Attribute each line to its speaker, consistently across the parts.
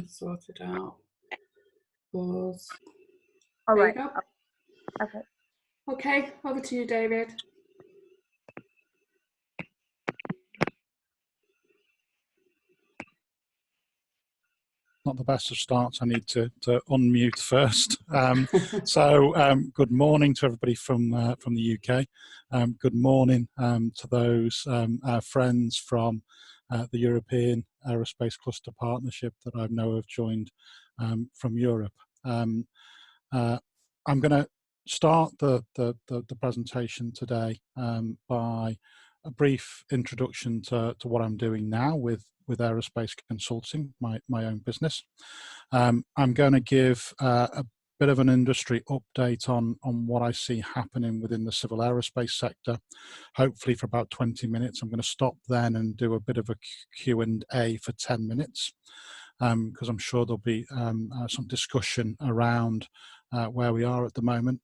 Speaker 1: Sorted out. Pause.
Speaker 2: All
Speaker 1: There
Speaker 2: right.
Speaker 1: you go.
Speaker 2: Okay.
Speaker 1: Okay, over to you, David.
Speaker 3: Not the best of starts. I need to unmute first. Good morning to everybody from the UK. Good morning to those our friends from the European Aerospace Cluster Partnership that I know have joined from Europe. I'm going to start the presentation today by a brief introduction to what I'm doing now with Aerospace Consulting, my own business. I'm going to give a bit of an industry update on what I see happening within the civil aerospace sector, hopefully for about 20 minutes. I'm going to stop then and do a bit of a Q&A for 10 minutes, because I'm sure there'll be some discussion around where we are at the moment.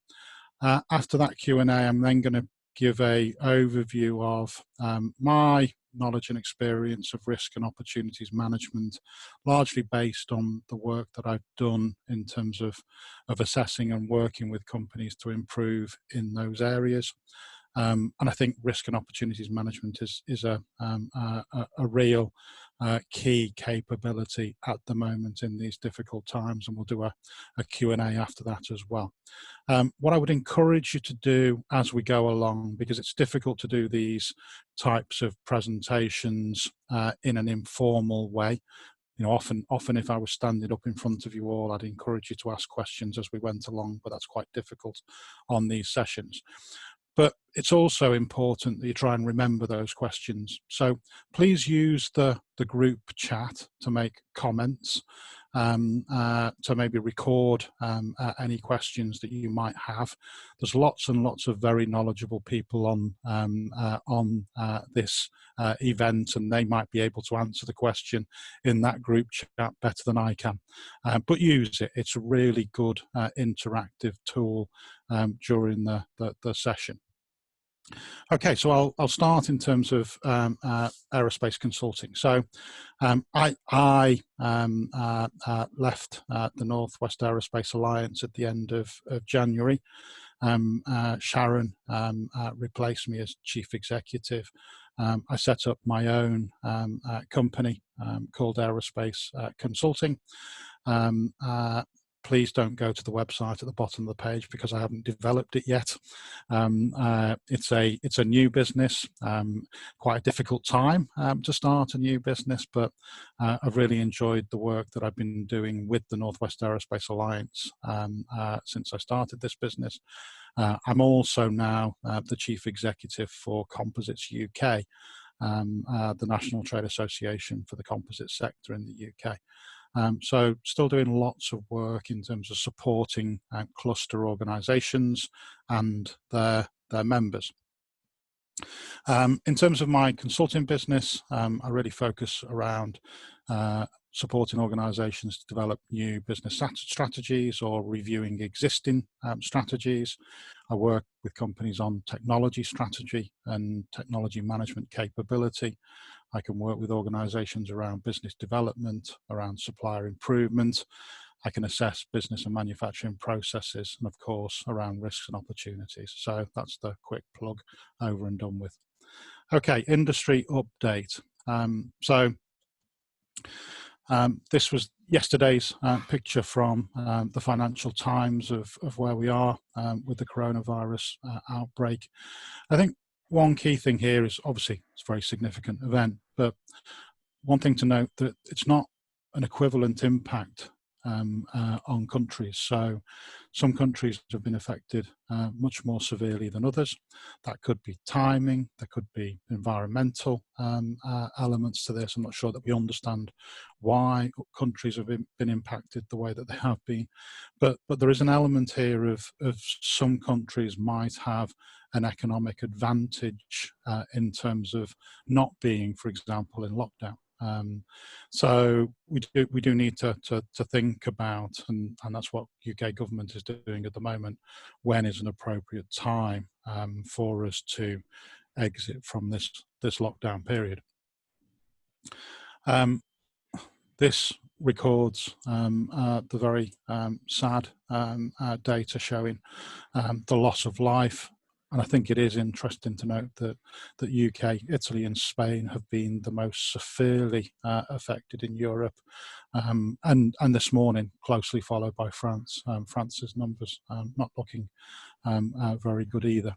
Speaker 3: After that Q&A, I'm then going to give a overview of my knowledge and experience of risk and opportunities management, largely based on the work that I've done in terms of assessing and working with companies to improve in those areas. And I think risk and opportunities management is a real key capability at the moment in these difficult times, and we'll do a Q&A after that as well. What I would encourage you to do as we go along, because it's difficult to do these types of presentations in an informal way. You know, often if I was standing up in front of you all, I'd encourage you to ask questions as we went along, but that's quite difficult on these sessions. But it's also important that you try and remember those questions. So please use the group chat to make comments, to maybe record any questions that you might have. There's lots and lots of very knowledgeable people on this event, and they might be able to answer the question in that group chat better than I can. But use it. It's a really good interactive tool during the session. Okay, so I'll start in terms of aerospace consulting. So I left the Northwest Aerospace Alliance at the end of January. Sharon replaced me as chief executive. I set up my own company called Aerospace Consulting. Please don't go to the website at the bottom of the page because I haven't developed it yet. It's a new business, quite a difficult time to start a new business, but I've really enjoyed the work that I've been doing with the Northwest Aerospace Alliance since I started this business. I'm also now the chief executive for Composites UK, the National Trade Association for the composite sector in the UK. So still doing lots of work in terms of supporting cluster organisations and their members. In terms of my consulting business, I really focus around supporting organisations to develop new business strategies or reviewing existing strategies. I work with companies on technology strategy and technology management capability. I can work with organisations around business development, around supplier improvement. I can assess business and manufacturing processes, and of course around risks and opportunities. So that's the quick plug, over and done with. Okay, industry update. This was yesterday's picture from the Financial Times of where we are with the coronavirus outbreak. I think one key thing here is obviously it's a very significant event, but one thing to note that it's not an equivalent impact on countries. So some countries have been affected much more severely than others. That could be timing, there could be environmental elements to this. I'm not sure that we understand why countries have been impacted the way that they have been, but there is an element here of some countries might have an economic advantage in terms of not being, for example, in lockdown. So we do need to think about, and that's what UK government is doing at the moment, when is an appropriate time for us to exit from this lockdown period. This records the very sad data showing the loss of life. And I think it is interesting to note that UK, Italy and Spain have been the most severely affected in Europe, and this morning closely followed by France. France's numbers not looking very good either.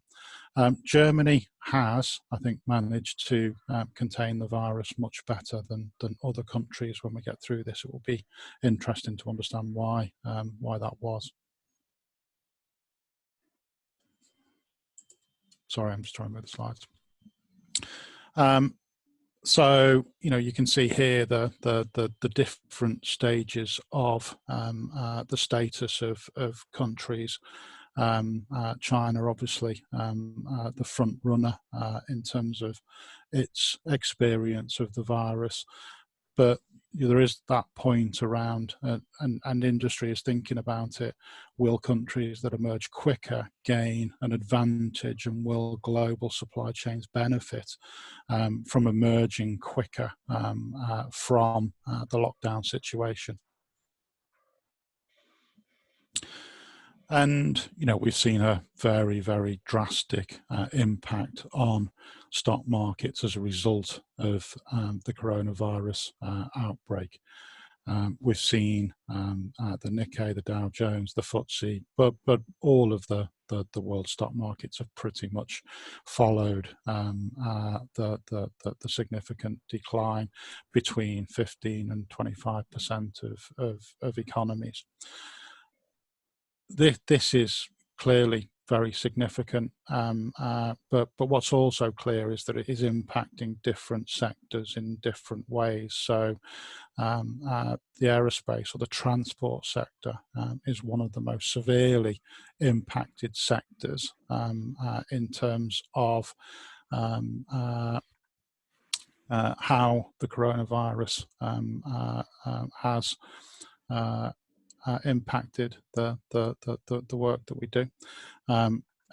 Speaker 3: Germany has, I think, managed to contain the virus much better than other countries. When we get through this, it will be interesting to understand why that was. Sorry, I'm just trying to move the slides. So you can see here the different stages of the status of countries. China, obviously, the front runner in terms of its experience of the virus, but there is that point around, and industry is thinking about it. Will countries that emerge quicker gain an advantage, and will global supply chains benefit from emerging quicker from the lockdown situation? And we've seen a very, very drastic impact on stock markets as a result of the coronavirus outbreak. We've seen the Nikkei, the Dow Jones, the FTSE, but all of the world stock markets have pretty much followed the significant decline between 15 and 25% of economies. This is clearly very significant, but what's also clear is that it is impacting different sectors in different ways. So the aerospace or the transport sector is one of the most severely impacted sectors in terms of how the coronavirus has impacted the work that we do.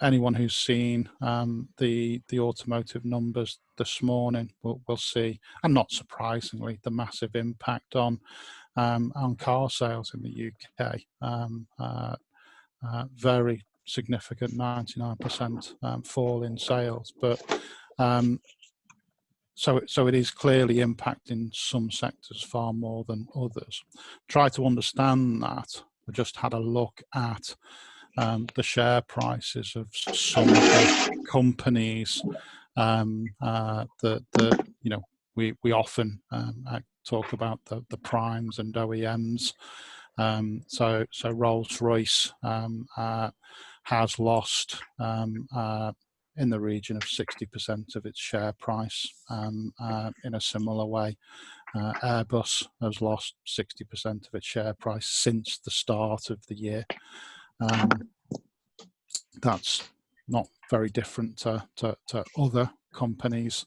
Speaker 3: Anyone who's seen the automotive numbers this morning will see, and not surprisingly, the massive impact on car sales in the UK. Very significant 99% fall in sales, but so it is clearly impacting some sectors far more than others. Try to understand that. I just had a look at the share prices of some of the companies that we often talk about the primes and OEMs. So Rolls-Royce has lost in the region of 60% of its share price. In a similar way, Airbus has lost 60% of its share price since the start of the year. That's not very different to other companies.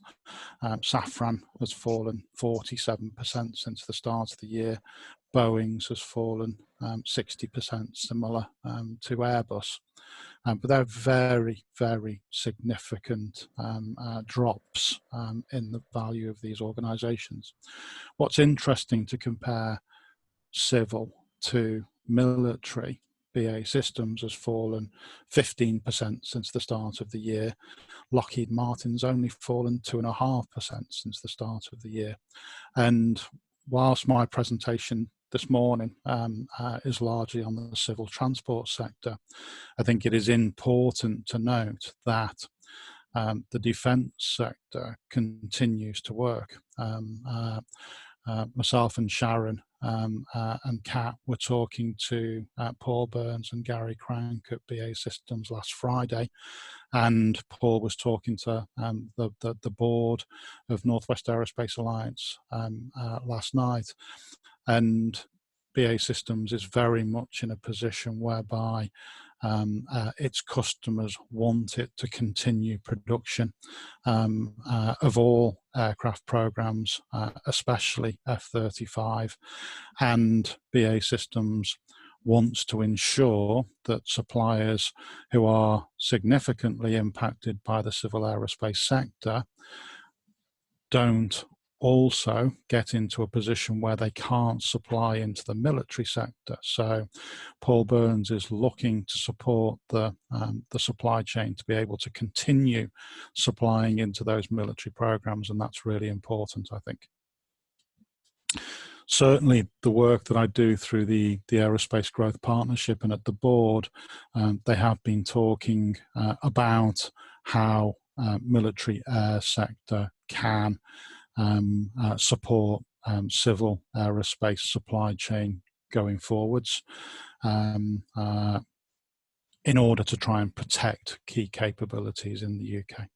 Speaker 3: Safran has fallen 47% since the start of the year. Boeing's has fallen 60%, similar to Airbus. But they're very, very significant drops in the value of these organisations. What's interesting to compare civil to military, BAE Systems has fallen 15% since the start of the year. Lockheed Martin's only fallen 2.5% since the start of the year. And whilst my presentation this morning is largely on the civil transport sector, I think it is important to note that the defence sector continues to work. Myself and Sharon and Kat were talking to Paul Burns and Gary Crank at BAE Systems last Friday, and Paul was talking to the board of Northwest Aerospace Alliance last night. And BAE Systems is very much in a position whereby its customers want it to continue production of all aircraft programs, especially F-35. And BAE Systems wants to ensure that suppliers who are significantly impacted by the civil aerospace sector don't also get into a position where they can't supply into the military sector. So Paul Burns is looking to support the supply chain to be able to continue supplying into those military programs, and that's really important, I think. Certainly the work that I do through the Aerospace Growth Partnership and at the board, they have been talking about how military air sector can support civil aerospace supply chain going forwards in order to try and protect key capabilities in the UK.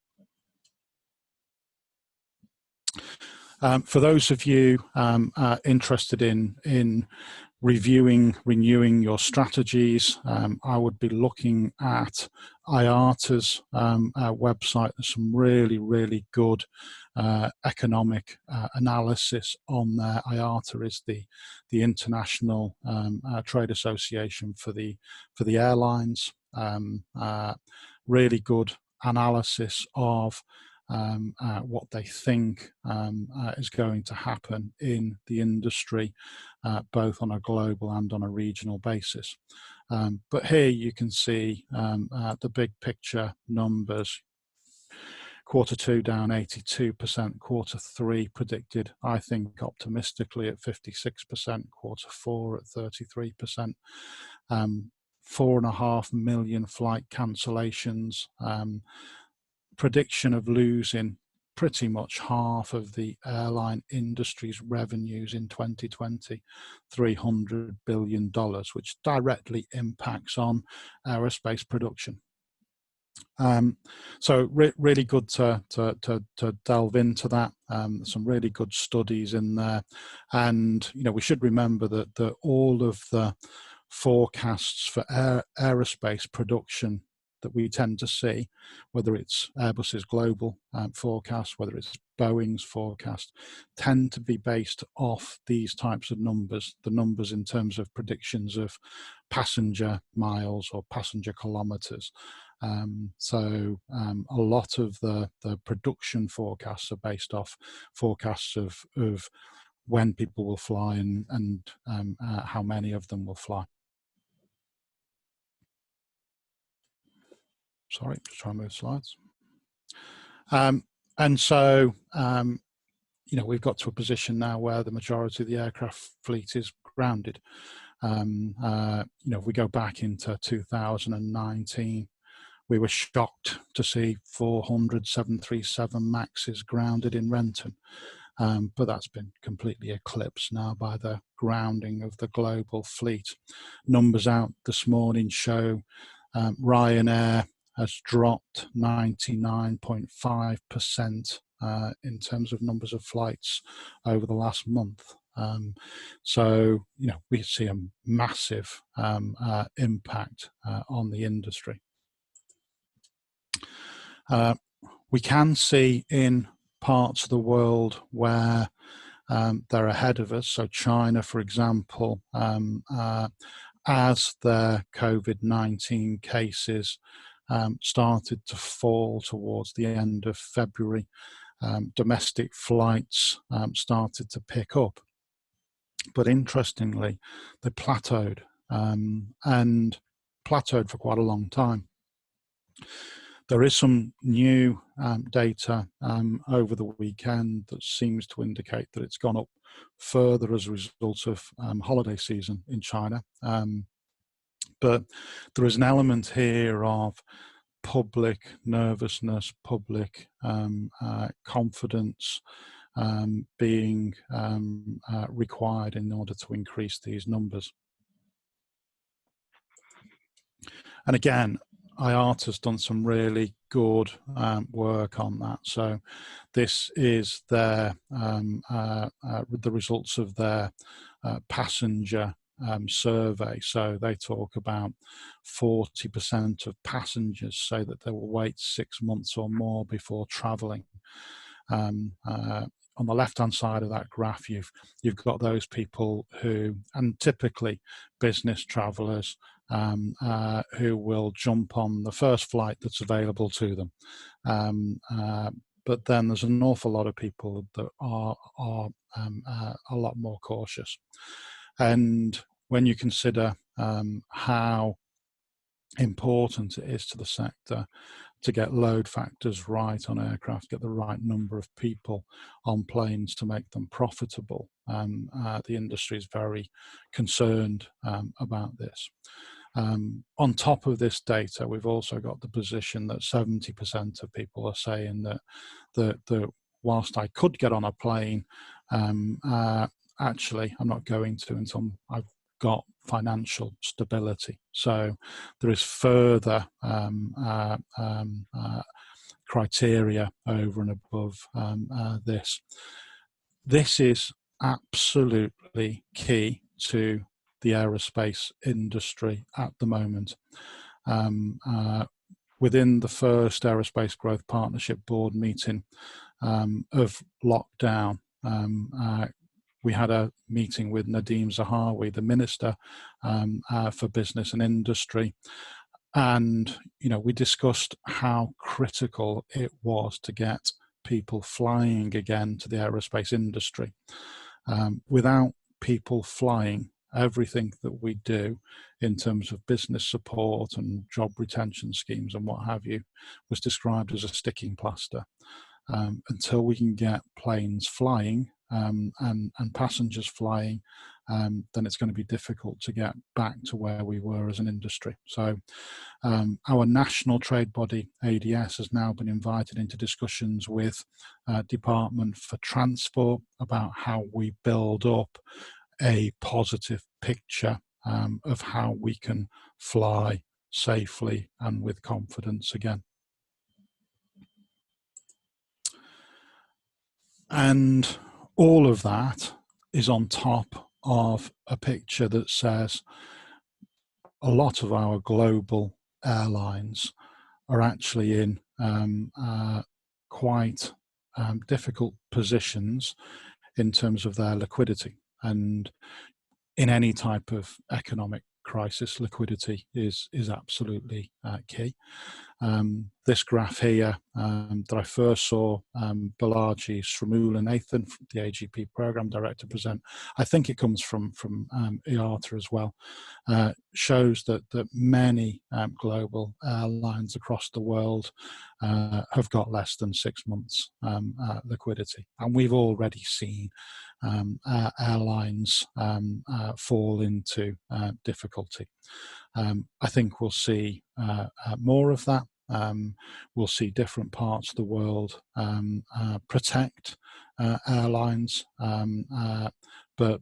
Speaker 3: For those of you interested in renewing your strategies, I would be looking at IATA's website. There's some really good economic analysis on there. IATA is the international trade association for the airlines. Really good analysis of what they think is going to happen in the industry, both on a global and on a regional basis. But here you can see the big picture numbers. Q2 down 82%, Q3 predicted, I think, optimistically at 56%, Q4 at 33%, 4.5 million flight cancellations, prediction of losing pretty much half of the airline industry's revenues in 2020, $300 billion, which directly impacts on aerospace production. So really good to delve into that. Some really good studies in there, and we should remember that all of the forecasts for aerospace production that we tend to see, whether it's Airbus's global forecast, whether it's Boeing's forecast, tend to be based off these types of numbers, the numbers in terms of predictions of passenger miles or passenger kilometers. So a lot of the production forecasts are based off forecasts of when people will fly and how many of them will fly. Sorry, just try and move slides. And so, we've got to a position now where the majority of the aircraft fleet is grounded. If we go back into 2019, we were shocked to see 400 737 Maxes grounded in Renton. But that's been completely eclipsed now by the grounding of the global fleet. Numbers out this morning show Ryanair has dropped 99.5% in terms of numbers of flights over the last month. So, we see a massive impact on the industry. We can see in parts of the world where they're ahead of us. So China, for example, as their COVID-19 cases started to fall towards the end of February, domestic flights started to pick up. But interestingly, they plateaued and plateaued for quite a long time. There is some new data over the weekend that seems to indicate that it's gone up further as a result of holiday season in China. But there is an element here of public nervousness, public confidence being required in order to increase these numbers. And again, IATA's done some really good work on that. So this is their the results of their passenger survey. So they talk about 40% of passengers say that they will wait 6 months or more before traveling. On the left-hand side of that graph, you've got those people who, and typically business travelers, who will jump on the first flight that's available to them. but then there's an awful lot of people that are a lot more cautious. And when you consider how important it is to the sector to get load factors right on aircraft, get the right number of people on planes to make them profitable, the industry is very concerned about this. On top of this data, we've also got the position that 70% of people are saying that whilst I could get on a plane, actually I'm not going to until I've got financial stability. So there is further criteria over and above this. This is absolutely key to the aerospace industry at the moment. Within the first Aerospace Growth Partnership Board meeting of lockdown, we had a meeting with Nadeem Zahawi, the Minister for Business and Industry, and we discussed how critical it was to get people flying again to the aerospace industry. Without people flying, everything that we do in terms of business support and job retention schemes and what have you was described as a sticking plaster. Until we can get planes flying and passengers flying, then it's going to be difficult to get back to where we were as an industry. So our national trade body, ADS, has now been invited into discussions with Department for Transport about how we build up a positive picture of how we can fly safely and with confidence again. And all of that is on top of a picture that says a lot of our global airlines are actually in quite difficult positions in terms of their liquidity. And in any type of economic crisis, liquidity is absolutely key. This graph here that I first saw Balaji Srimulanathan, the AGP Program Director, present, I think it comes from IATA as well, shows that many global airlines across the world have got less than 6 months liquidity. And we've already seen airlines fall into difficulty. I think we'll see more of that. We'll see different parts of the world protect airlines, but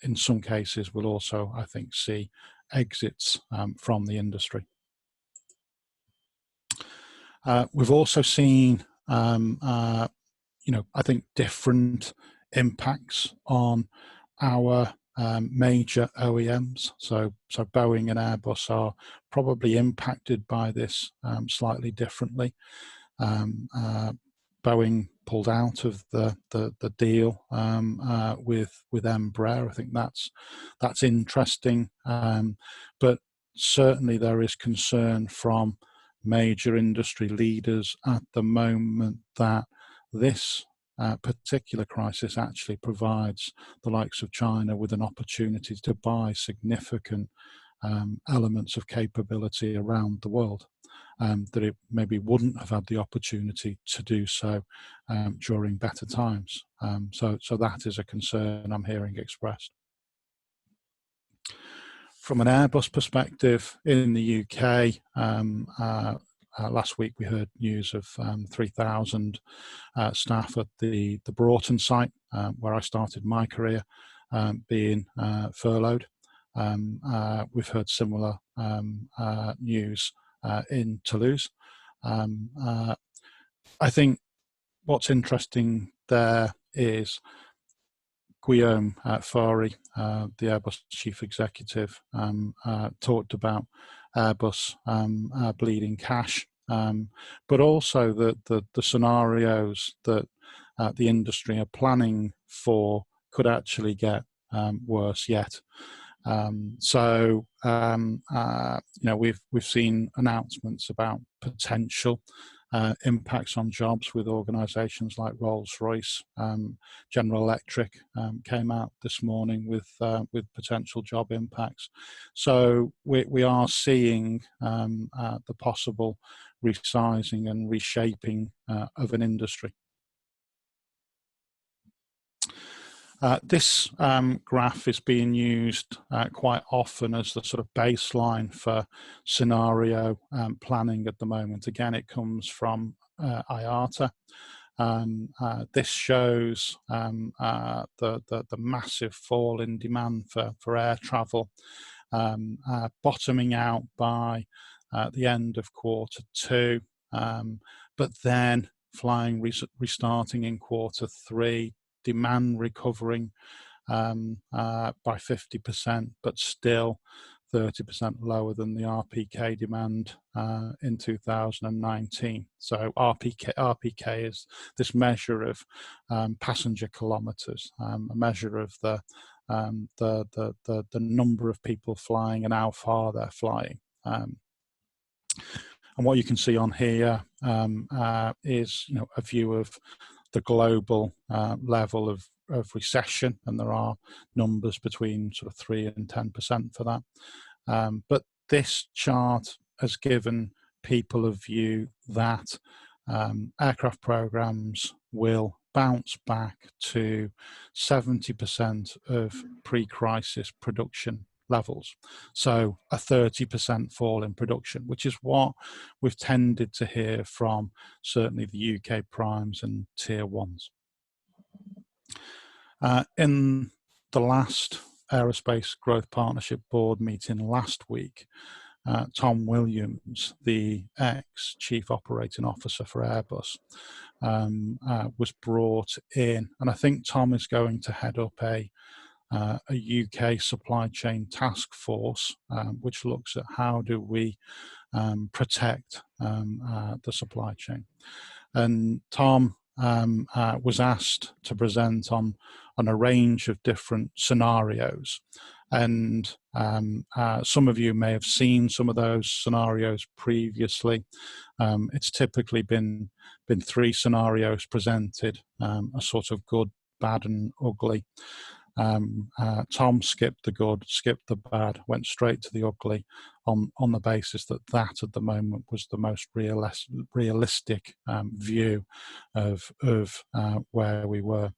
Speaker 3: in some cases we'll also, I think, see exits from the industry. We've also seen, I think, different impacts on our major OEMs. So Boeing and Airbus are probably impacted by this slightly differently. Boeing pulled out of the deal with Embraer. I think that's interesting, but certainly there is concern from major industry leaders at the moment that this particular crisis actually provides the likes of China with an opportunity to buy significant elements of capability around the world that it maybe wouldn't have had the opportunity to do so during better times. So that is a concern I'm hearing expressed. From an Airbus perspective in the UK, last week we heard news of 3,000 staff at the Broughton site, where I started my career, being furloughed. We've heard similar news in Toulouse. I think what's interesting there is Guillaume Faury, the Airbus chief executive, talked about Airbus bleeding cash, but also the scenarios that the industry are planning for could actually get worse yet. We've seen announcements about potential impacts on jobs with organisations like Rolls-Royce. General Electric came out this morning with potential job impacts. So we are seeing the possible resizing and reshaping of an industry. This graph is being used quite often as the sort of baseline for scenario planning at the moment. Again, it comes from IATA. This shows the massive fall in demand for air travel, bottoming out by the end of quarter 2, but then flying restarting in quarter 3, demand recovering by 50%, but still 30% lower than the RPK demand in 2019. So RPK is this measure of passenger kilometres, a measure of the number of people flying and how far they're flying. And what you can see on here is, a view of the global level of recession, and there are numbers between sort of 3 and 10% for that. But this chart has given people a view that aircraft programs will bounce back to 70% of pre-crisis production levels. So a 30% fall in production, which is what we've tended to hear from certainly the UK primes and tier 1s. In the last Aerospace Growth Partnership Board meeting last week, Tom Williams, the ex-Chief Operating Officer for Airbus, was brought in, and I think Tom is going to head up a UK supply chain task force, which looks at how do we protect the supply chain. And Tom was asked to present on a range of different scenarios, and some of you may have seen some of those scenarios previously. It's typically been 3 scenarios presented, a sort of good, bad and ugly. Tom skipped the good, skipped the bad, went straight to the ugly on the basis that at the moment was the most realistic view of where we were.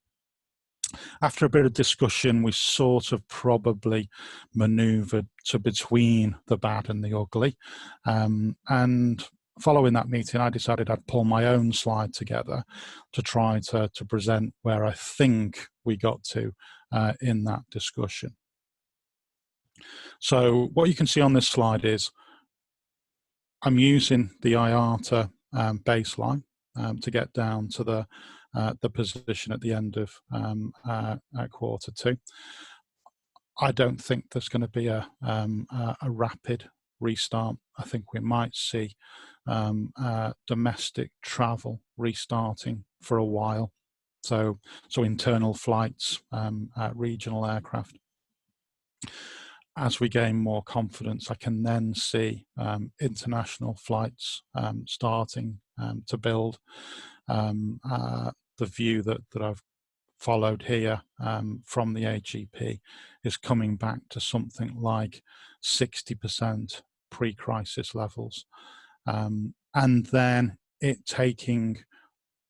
Speaker 3: After a bit of discussion, we sort of probably manoeuvred to between the bad and the ugly. And following that meeting, I decided I'd pull my own slide together to try to present where I think we got to in that discussion. So what you can see on this slide is I'm using the IATA baseline to get down to the position at the end of quarter 2. I don't think there's going to be a rapid restart. I think we might see domestic travel restarting for a while. So internal flights, regional aircraft. As we gain more confidence, I can then see international flights starting to build. The view that I've followed here from the AGP is coming back to something like 60% pre-crisis levels, and then it taking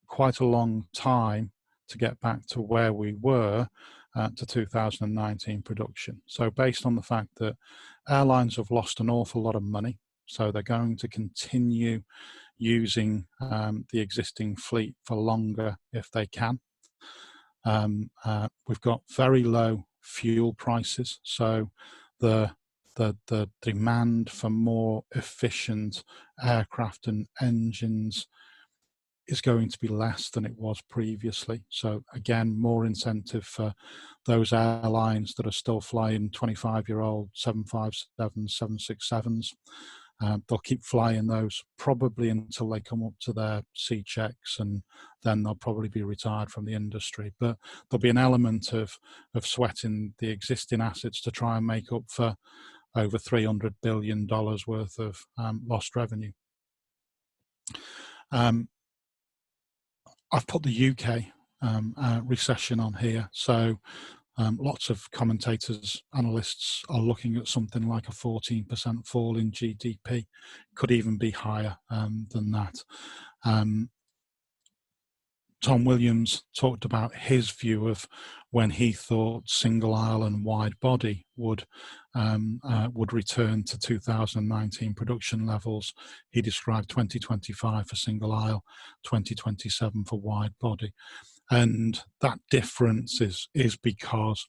Speaker 3: quite a long time to get back to where we were to 2019 production. So based on the fact that airlines have lost an awful lot of money, so they're going to continue using the existing fleet for longer if they can. We've got very low fuel prices, so the demand for more efficient aircraft and engines is going to be less than it was previously. So again, more incentive for those airlines that are still flying 25-year-old 757s, 767s. They'll keep flying those probably until they come up to their C checks, and then they'll probably be retired from the industry. But there'll be an element of sweating the existing assets to try and make up for over $300 billion worth of lost revenue. I've put the UK recession on here. So lots of commentators, analysts are looking at something like a 14% fall in GDP, could even be higher than that. Tom Williams talked about his view of when he thought single aisle and wide body would return to 2019 production levels. He described 2025 for single aisle, 2027 for wide body. And that difference is because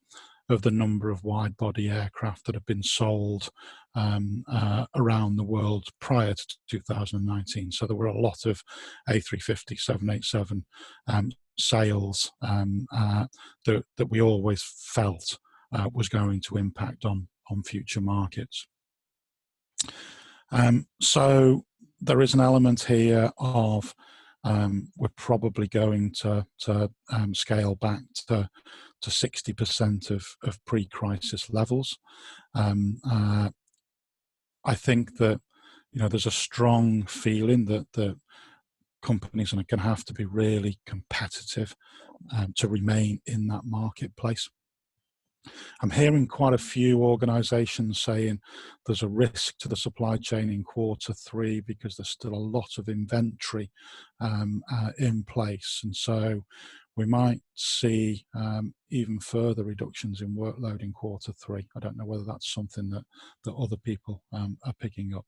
Speaker 3: of the number of wide body aircraft that have been sold around the world prior to 2019. So there were a lot of A350, 787 sales that we always felt was going to impact on future markets. So there is an element here of we're probably going to scale back to 60% of pre-crisis levels. I think that there's a strong feeling that the companies are going to have to be really competitive to remain in that marketplace. I'm hearing quite a few organisations saying there's a risk to the supply chain in Q3 because there's still a lot of inventory in place, and so we might see even further reductions in workload in Q3. I don't know whether that's something that other people are picking up.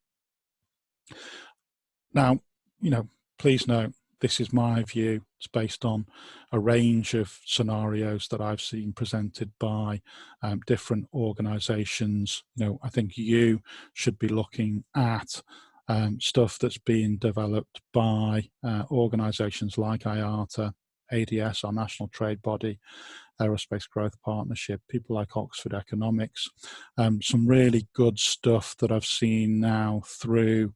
Speaker 3: Now, please note, this is my view. It's based on a range of scenarios that I've seen presented by different organisations. I think you should be looking at stuff that's being developed by organisations like IATA, ADS, our national trade body, Aerospace Growth Partnership, people like Oxford Economics. Some really good stuff that I've seen now through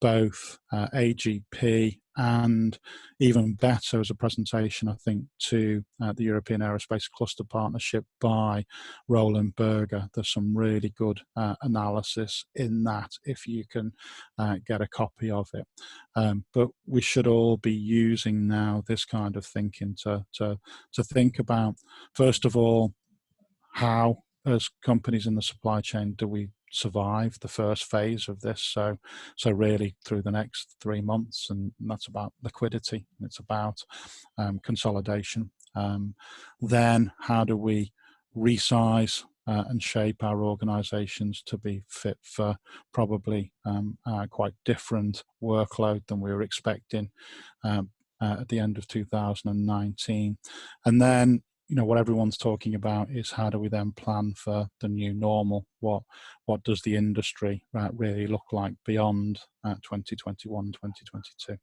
Speaker 3: both AGP and even better as a presentation, I think, to the European Aerospace Cluster Partnership by Roland Berger. There's some really good analysis in that if you can get a copy of it. But we should all be using now this kind of thinking to think about, first of all, how as companies in the supply chain do we survive the first phase of this, so really through the next 3 months, and that's about liquidity, and it's about consolidation. Then how do we resize and shape our organizations to be fit for probably quite different workload than we were expecting at the end of 2019. And then what everyone's talking about is how do we then plan for the new normal? What does the industry really look like beyond 2021, 2022?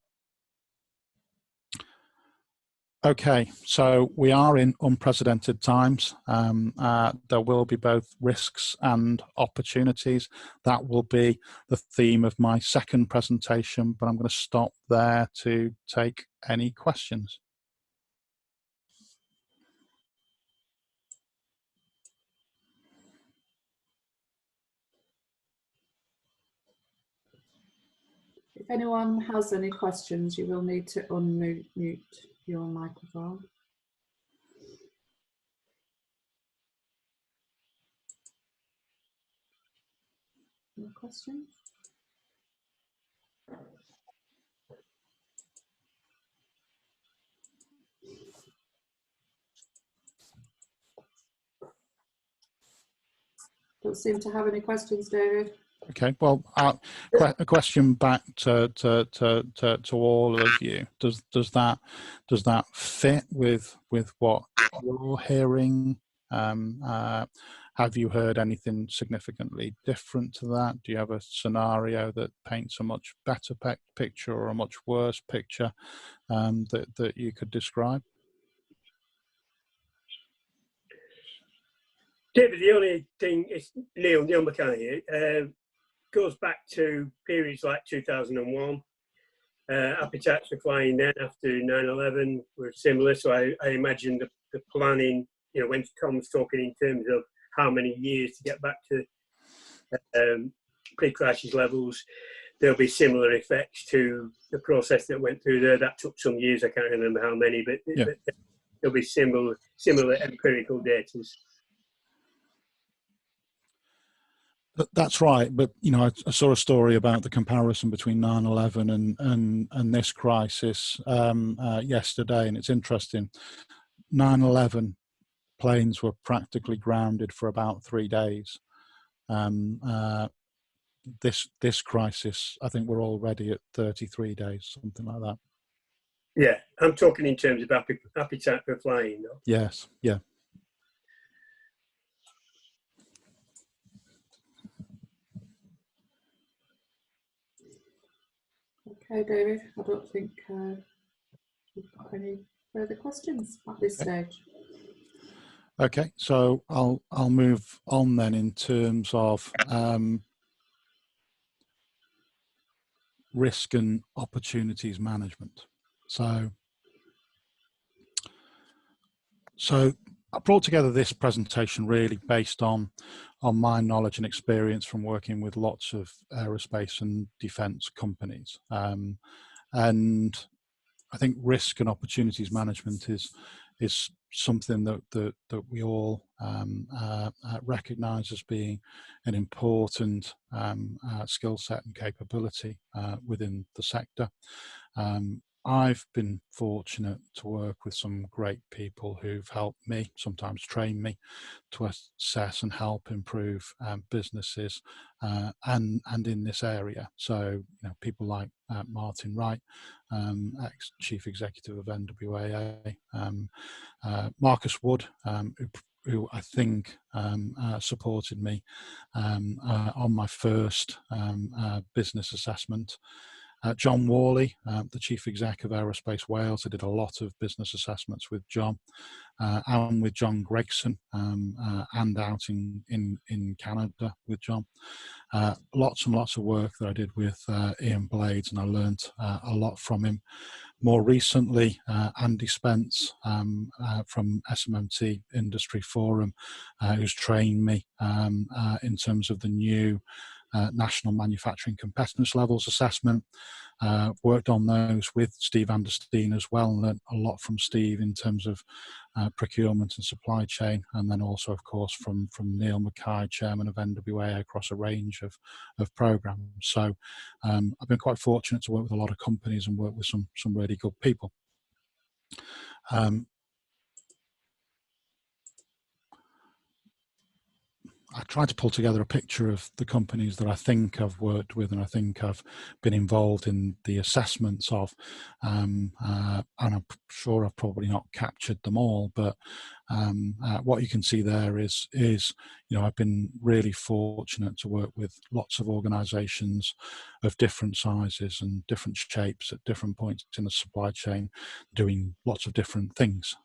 Speaker 3: Okay, so we are in unprecedented times. There will be both risks and opportunities. That will be the theme of my second presentation, but I'm going to stop there to take any questions.
Speaker 1: If anyone has any questions, you will need to unmute your microphone. Any questions? Don't seem to have any questions, David.
Speaker 3: Okay, well, a question back to all of you. Does that fit with what you're hearing? Have you heard anything significantly different to that? Do you have a scenario that paints a much better picture or a much worse picture that you could describe?
Speaker 4: David, the only thing is Neil McCann here. Goes back to periods like 2001. Appetites for flying then after 9/11 were similar, so I imagine the planning, when Tom's talking in terms of how many years to get back to pre-crisis levels, there'll be similar effects to the process that went through there. That took some years. I can't remember how many, but,
Speaker 3: Yeah.
Speaker 4: but there'll be similar empirical data.
Speaker 3: That's right, but you know, I saw a story about the comparison between 9/11 and this crisis yesterday, and it's interesting. 9/11 planes were practically grounded for about 3 days. This crisis, I think we're already at 33 days, something like that.
Speaker 4: Yeah, I'm talking in terms of appetite for flying, though.
Speaker 3: Yes, yeah.
Speaker 1: Okay, David, I don't think we've got any further questions at this stage.
Speaker 3: Okay, so I'll move on then in terms of risk and opportunities management. So I brought together this presentation really based on my knowledge and experience from working with lots of aerospace and defence companies, and I think risk and opportunities management is something that we all recognise as being an important skill set and capability within the sector. I've been fortunate to work with some great people who've helped me, sometimes train me, to assess and help improve businesses and in this area. So, you know, people like Martin Wright, ex-chief executive of NWAA, Marcus Wood, who I think supported me on my first business assessment. John Worley, the chief exec of Aerospace Wales. I did a lot of business assessments with John and with John Gregson and out in Canada with John. Lots and lots of work that I did with Ian Blades, and I learned a lot from him. More recently, Andy Spence from SMMT Industry Forum, who's trained me in terms of the new National Manufacturing Competitiveness Levels Assessment. Worked on those with Steve Anderstein as well, and learned a lot from Steve in terms of procurement and supply chain, and then also, of course, from Neil Mackay, chairman of NWAA, across a range of programs. So I've been quite fortunate to work with a lot of companies and work with some really good people. I tried to pull together a picture of the companies that I think I've worked with and I think I've been involved in the assessments of, and I'm sure I've probably not captured them all, but what you can see there is you know, I've been really fortunate to work with lots of organisations of different sizes and different shapes at different points in the supply chain, doing lots of different things.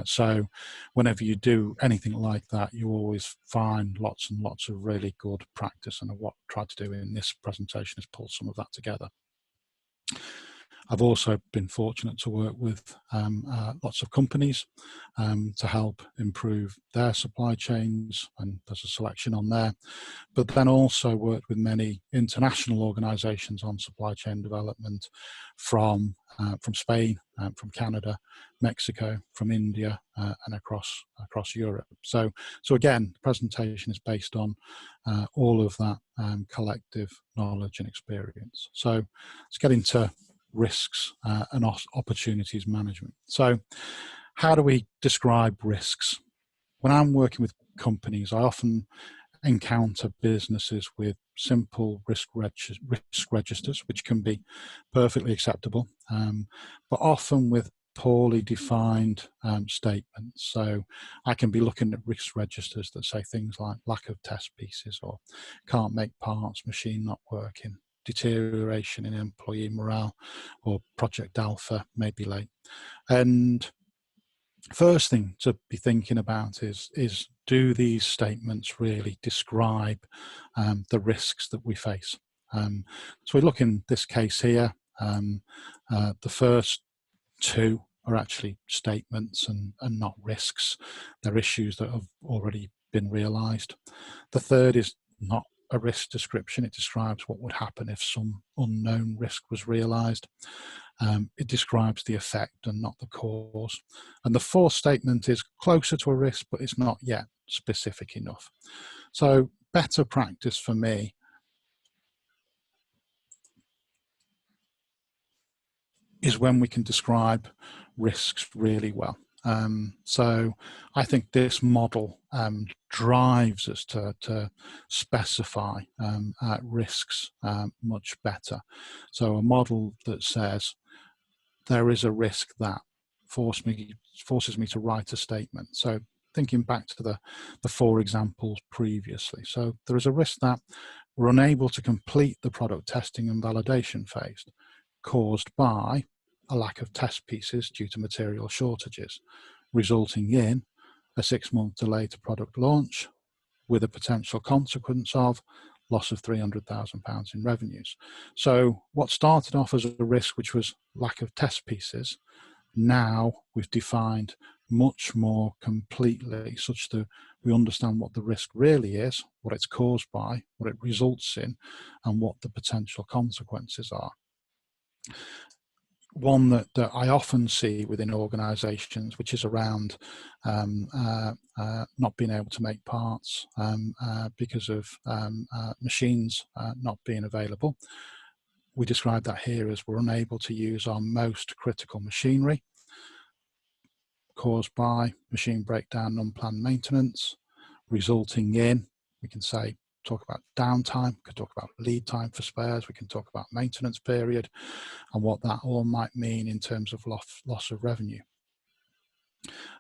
Speaker 3: So whenever you do anything like that, you always find lots and lots of really good practice, and what I tried to do in this presentation is pull some of that together. I've also been fortunate to work with lots of companies to help improve their supply chains, and there's a selection on there, but then also worked with many international organisations on supply chain development from Spain, from Canada, Mexico, from India, and across Europe. So again, the presentation is based on all of that collective knowledge and experience. So let's get into risks and opportunities management. So how do we describe risks? When I'm working with companies, I often encounter businesses with simple risk registers, which can be perfectly acceptable, but often with poorly defined statements. So I can be looking at risk registers that say things like lack of test pieces, or can't make parts, machine not working, deterioration in employee morale, or project alpha may be late. And first thing to be thinking about is do these statements really describe the risks that we face? So we look in this case here, the first two are actually statements and not risks. They're issues that have already been realised. The third is not a risk description. It describes what would happen if some unknown risk was realised. It describes the effect and not the cause. And the fourth statement is closer to a risk, but it's not yet specific enough. So better practice for me is when we can describe risks really well. So I think this model drives us to specify risks much better. So a model that says there is a risk that forces me to write a statement. So thinking back to the four examples previously. So there is a risk that we're unable to complete the product testing and validation phase, caused by a lack of test pieces due to material shortages, resulting in a 6-month delay to product launch, with a potential consequence of loss of £300,000 in revenues. So what started off as a risk, which was lack of test pieces, now we've defined much more completely, such that we understand what the risk really is, what it's caused by, what it results in, and what the potential consequences are. One that I often see within organisations, which is around not being able to make parts because of machines not being available. We describe that here as we're unable to use our most critical machinery, caused by machine breakdown and unplanned maintenance, resulting in, we can say, talk about downtime, we can talk about lead time for spares, we can talk about maintenance period, and what that all might mean in terms of loss of revenue.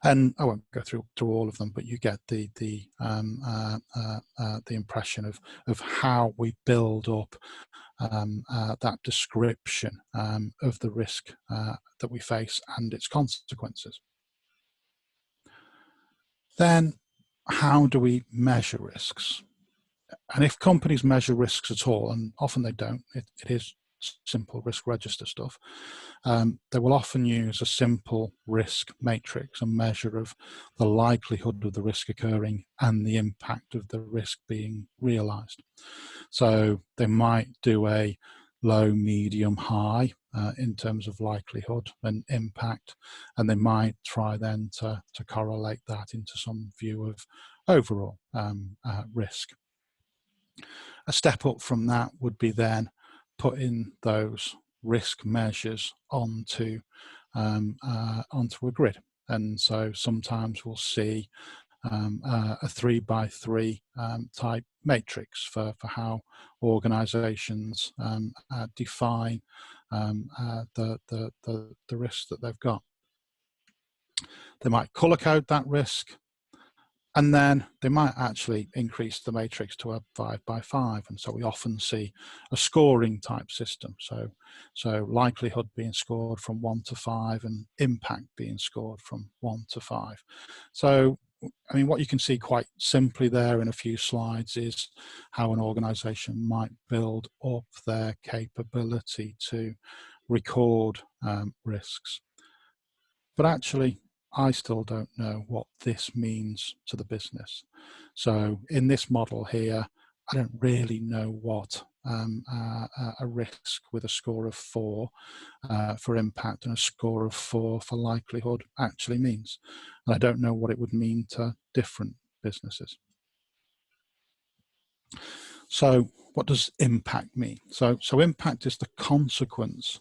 Speaker 3: And I won't go through all of them, but you get the impression of how we build up that description of the risk that we face and its consequences. Then, how do we measure risks? And if companies measure risks at all, and often they don't, it is simple risk register stuff, they will often use a simple risk matrix, a measure of the likelihood of the risk occurring and the impact of the risk being realised. So they might do a low, medium, high in terms of likelihood and impact, and they might try then to correlate that into some view of overall risk. A step up from that would be then putting those risk measures onto a grid. And so sometimes we'll see a 3x3 type matrix for how organisations define the risks that they've got. They might colour code that risk, and then they might actually increase the matrix to a 5x5, and so we often see a scoring type system. So likelihood being scored from 1 to 5, and impact being scored from 1 to 5. So, I mean, what you can see quite simply there in a few slides is how an organisation might build up their capability to record risks. But actually, I still don't know what this means to the business. So in this model here, I don't really know what a risk with a score of 4 for impact and a score of 4 for likelihood actually means. And I don't know what it would mean to different businesses. So what does impact mean? So impact is the consequence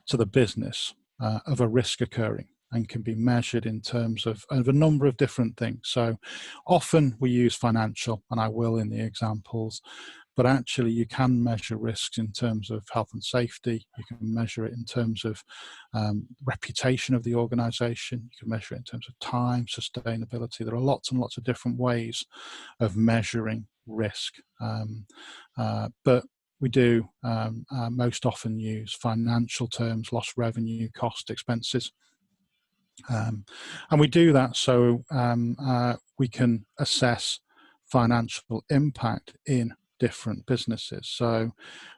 Speaker 3: to the business of a risk occurring, and can be measured in terms of a number of different things. So often we use financial, and I will in the examples, but actually you can measure risks in terms of health and safety. You can measure it in terms of reputation of the organisation. You can measure it in terms of time, sustainability. There are lots and lots of different ways of measuring risk. But we do most often use financial terms: lost revenue, cost, expenses. And we do that so we can assess financial impact in different businesses. So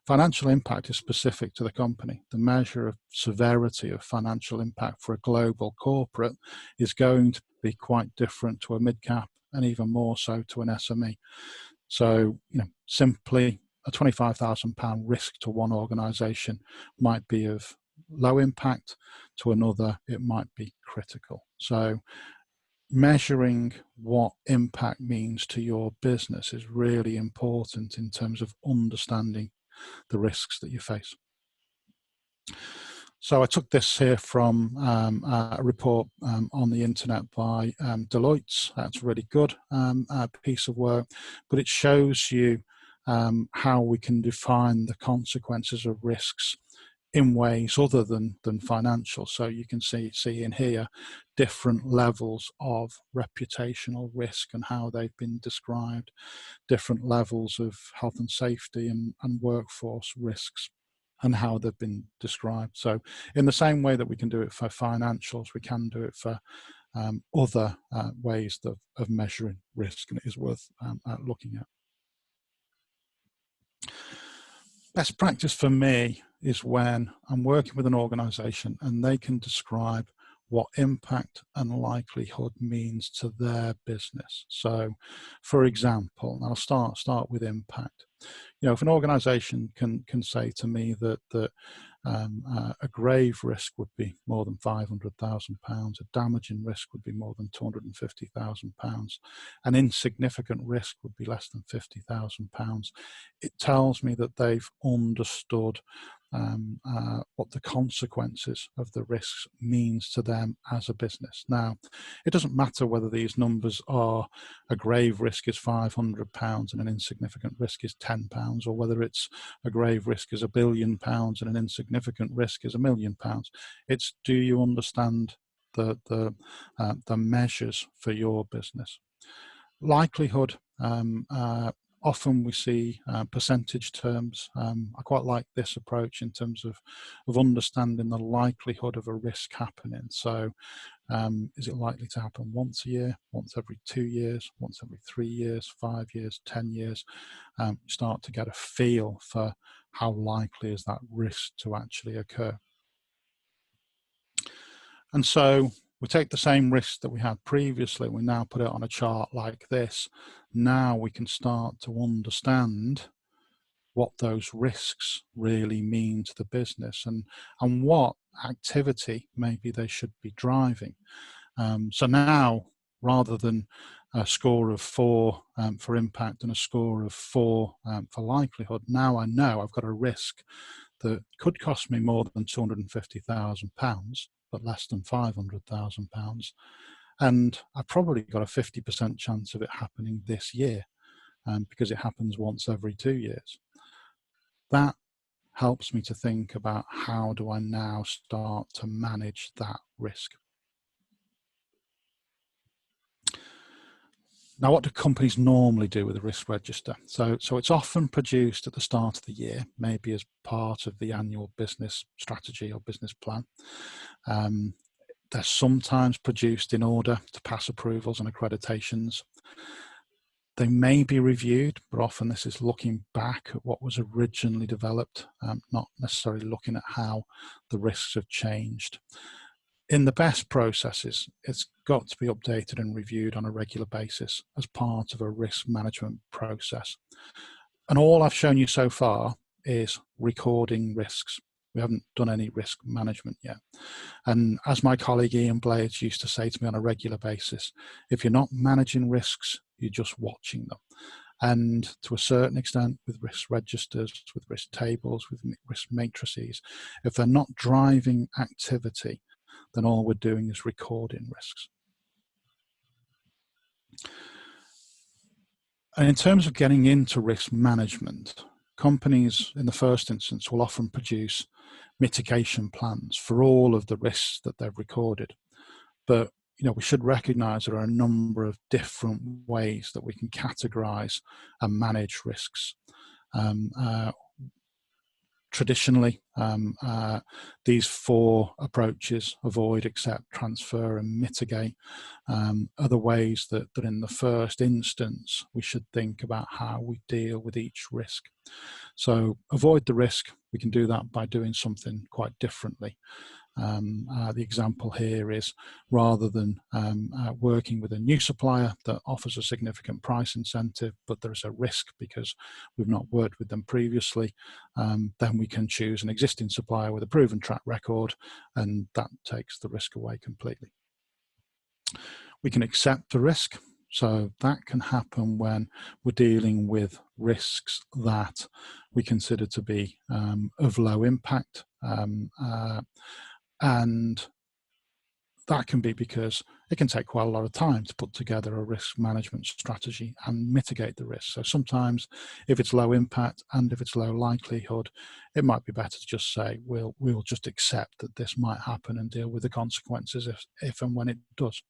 Speaker 3: financial impact is specific to the company. The measure of severity of financial impact for a global corporate is going to be quite different to a mid-cap, and even more so to an SME. So, simply a £25,000 risk to one organisation might be of low impact, to another it might be critical. So measuring what impact means to your business is really important in terms of understanding the risks that you face. So I took this here from a report on the internet by Deloitte. That's a really good piece of work, but it shows you how we can define the consequences of risks in ways other than financial. So you can see in here different levels of reputational risk and how they've been described, different levels of health and safety and workforce risks and how they've been described. So in the same way that we can do it for financials, we can do it for other ways of measuring risk, and it is worth looking at. Best practice for me is when I'm working with an organisation and they can describe what impact and likelihood means to their business. So, for example, I'll start with impact. If an organisation can say to me that a grave risk would be more than £500,000, a damaging risk would be more than £250,000, an insignificant risk would be less than £50,000, it tells me that they've understood what the consequences of the risks means to them as a business. Now, it doesn't matter whether these numbers are a grave risk is £500 and an insignificant risk is £10, or whether it's a grave risk is £1 billion and an insignificant risk is £1 million. It's, do you understand the measures for your business? Likelihood. Often we see percentage terms. I quite like this approach in terms of understanding the likelihood of a risk happening. So is it likely to happen once a year, once every 2 years, once every 3 years, 5 years, 10 years? You start to get a feel for how likely is that risk to actually occur. And so we take the same risk that we had previously, we now put it on a chart like this. Now we can start to understand what those risks really mean to the business and what activity maybe they should be driving. So now, rather than a score of 4 for impact and a score of 4 for likelihood, now I know I've got a risk that could cost me more than £250,000, but less than £500,000. And I've probably got a 50% chance of it happening this year because it happens once every 2 years. That helps me to think about how do I now start to manage that risk. Now, what do companies normally do with a risk register? So it's often produced at the start of the year, maybe as part of the annual business strategy or business plan. They're sometimes produced in order to pass approvals and accreditations. They may be reviewed, but often this is looking back at what was originally developed, not necessarily looking at how the risks have changed. In the best processes, it's got to be updated and reviewed on a regular basis as part of a risk management process. And all I've shown you so far is recording risks. We haven't done any risk management yet. And as my colleague Ian Blades used to say to me on a regular basis, if you're not managing risks, you're just watching them. And to a certain extent, with risk registers, with risk tables, with risk matrices, if they're not driving activity, then all we're doing is recording risks. And in terms of getting into risk management, companies in the first instance will often produce mitigation plans for all of the risks that they've recorded. But we should recognize there are a number of different ways that we can categorize and manage risks. Traditionally, these 4 approaches, avoid, accept, transfer, and mitigate, are the ways that in the first instance we should think about how we deal with each risk. So avoid the risk, we can do that by doing something quite differently. The example here is, rather than working with a new supplier that offers a significant price incentive, but there's a risk because we've not worked with them previously, then we can choose an existing supplier with a proven track record, and that takes the risk away completely. We can accept the risk. So that can happen when we're dealing with risks that we consider to be of low impact. And that can be because it can take quite a lot of time to put together a risk management strategy and mitigate the risk. So sometimes if it's low impact and if it's low likelihood, it might be better to just say, we'll just accept that this might happen and deal with the consequences if and when it does.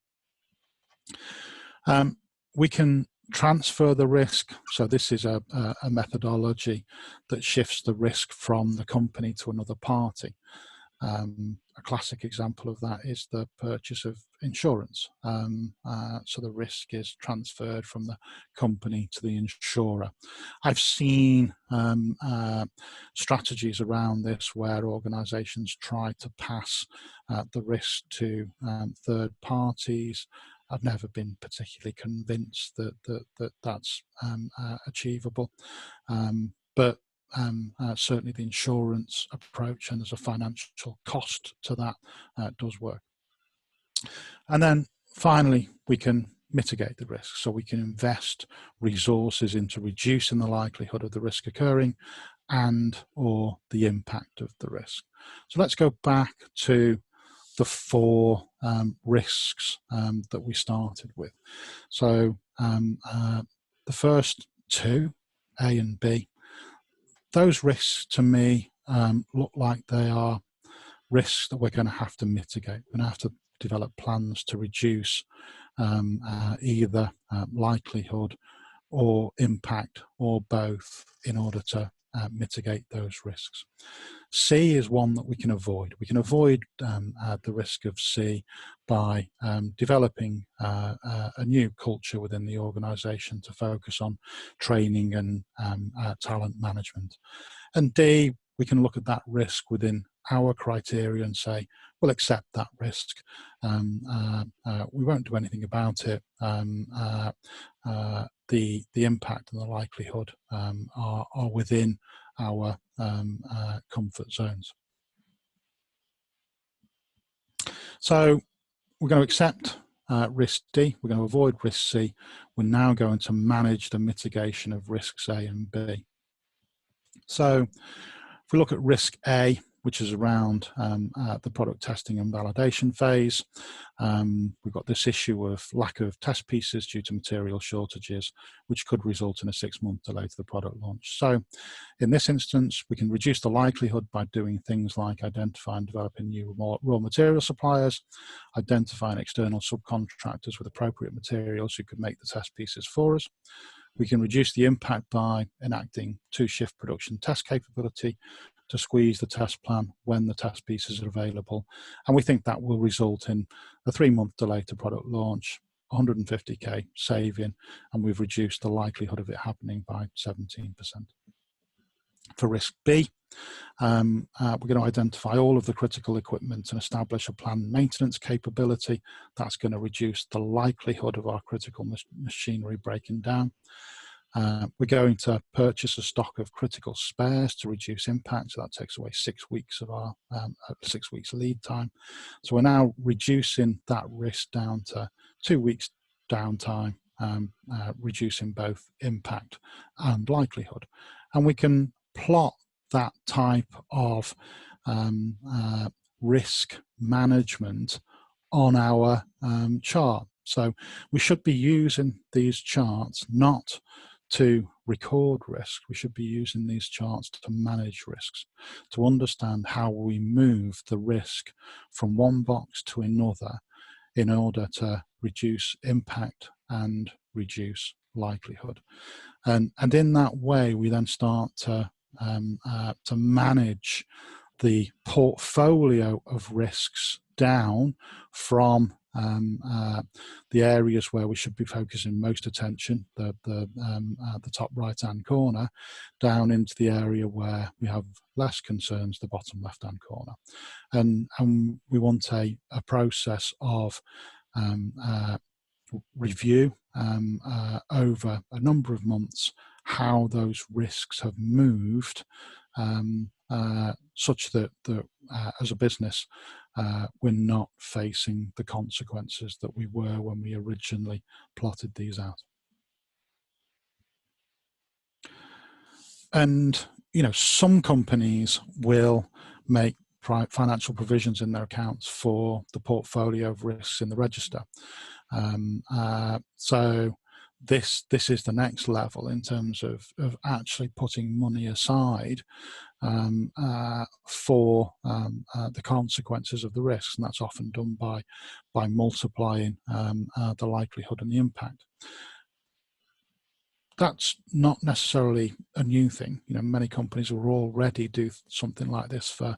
Speaker 3: We can transfer the risk. So this is a methodology that shifts the risk from the company to another party. A classic example of that is the purchase of insurance. So the risk is transferred from the company to the insurer. I've seen strategies around this where organisations try to pass the risk to third parties. I've never been particularly convinced that that's achievable, but certainly the insurance approach, and there's a financial cost to that, does work. And then finally, we can mitigate the risk. So we can invest resources into reducing the likelihood of the risk occurring and or the impact of the risk. So let's go back to the four risks that we started with. So the first two, A and B, those risks to me look like they are risks that we're going to have to mitigate. We're going to have to develop plans to reduce either likelihood or impact or both in order to mitigate those risks. C is one that we can avoid. We can avoid the risk of C by developing a new culture within the organisation to focus on training and talent management. And D, we can look at that risk within our criteria and say, we'll accept that risk. We won't do anything about it. The impact and the likelihood are within our comfort zones. So we're going to accept risk D, we're going to avoid risk C. We're now going to manage the mitigation of risks A and B. So if we look at risk A, which is around the product testing and validation phase, we've got this issue of lack of test pieces due to material shortages, which could result in a 6-month delay to the product launch. So in this instance, we can reduce the likelihood by doing things like identifying and developing new raw material suppliers, identifying external subcontractors with appropriate materials who could make the test pieces for us. We can reduce the impact by enacting 2-shift production test capability to squeeze the test plan when the test pieces are available. And we think that will result in a 3-month delay to product launch, 150k saving, and we've reduced the likelihood of it happening by 17%. For risk B, we're going to identify all of the critical equipment and establish a planned maintenance capability. That's going to reduce the likelihood of our critical machinery breaking down. We're going to purchase a stock of critical spares to reduce impact. So that takes away 6 weeks of our 6 weeks lead time. So we're now reducing that risk down to 2 weeks downtime, reducing both impact and likelihood. And we can plot that type of risk management on our chart. So we should be using these charts not to record risk. We should be using these charts to manage risks, to understand how we move the risk from one box to another in order to reduce impact and reduce likelihood. And in that way, we then start to manage the portfolio of risks down from the areas where we should be focusing most attention, the top right-hand corner, down into the area where we have less concerns, the bottom left-hand corner. And we want a process of review over a number of months how those risks have moved, such that as a business we're not facing the consequences that we were when we originally plotted these out. And some companies will make financial provisions in their accounts for the portfolio of risks in the register. So this is the next level in terms of actually putting money aside for the consequences of the risks, and that's often done by multiplying the likelihood and the impact. That's not necessarily a new thing. Many companies will already do something like this for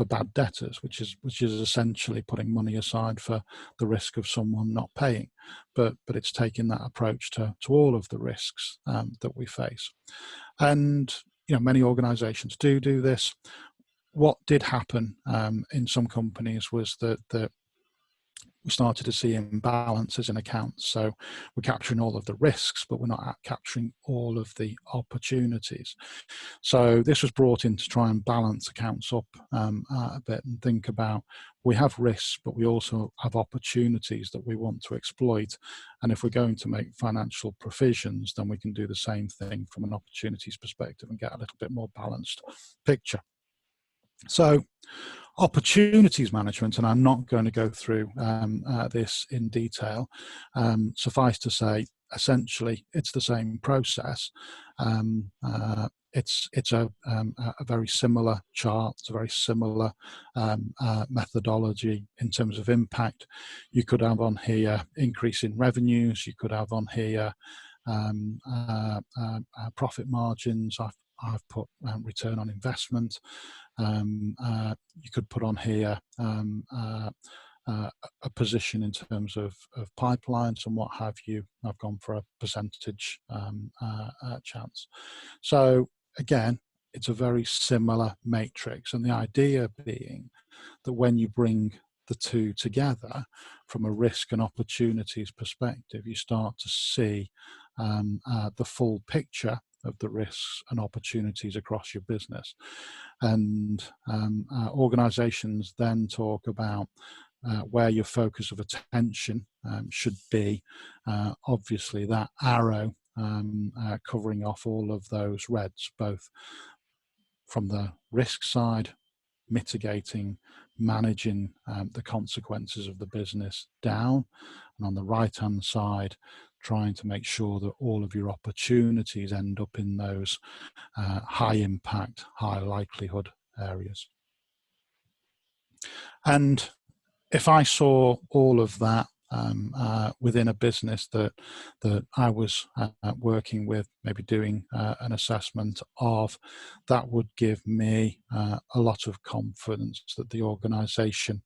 Speaker 3: bad debtors, which is essentially putting money aside for the risk of someone not paying. But it's taking that approach to all of the risks that we face. And many organisations do this. What did happen in some companies was that we started to see imbalances in accounts. So we're capturing all of the risks, but we're not capturing all of the opportunities. So this was brought in to try and balance accounts up a bit and think about, we have risks, but we also have opportunities that we want to exploit. And if we're going to make financial provisions, then we can do the same thing from an opportunities perspective and get a little bit more balanced picture. So opportunities management, and I'm not going to go through this in detail. Suffice to say, essentially, it's the same process. It's a very similar chart. It's a very similar methodology in terms of impact. You could have on here increase in revenues. You could have on here profit margins. I've put return on investment. You could put on here a position in terms of pipelines and what have you. I've gone for a percentage chance. So again, it's a very similar matrix, and the idea being that when you bring the two together from a risk and opportunities perspective, you start to see the full picture of the risks and opportunities across your business. And organizations then talk about where your focus of attention should be. Obviously that arrow covering off all of those reds, both from the risk side, mitigating, managing the consequences of the business down, and on the right hand side, trying to make sure that all of your opportunities end up in those high impact, high likelihood areas. And if I saw all of that within a business that I was working with, maybe doing an assessment of, that would give me a lot of confidence that the organisation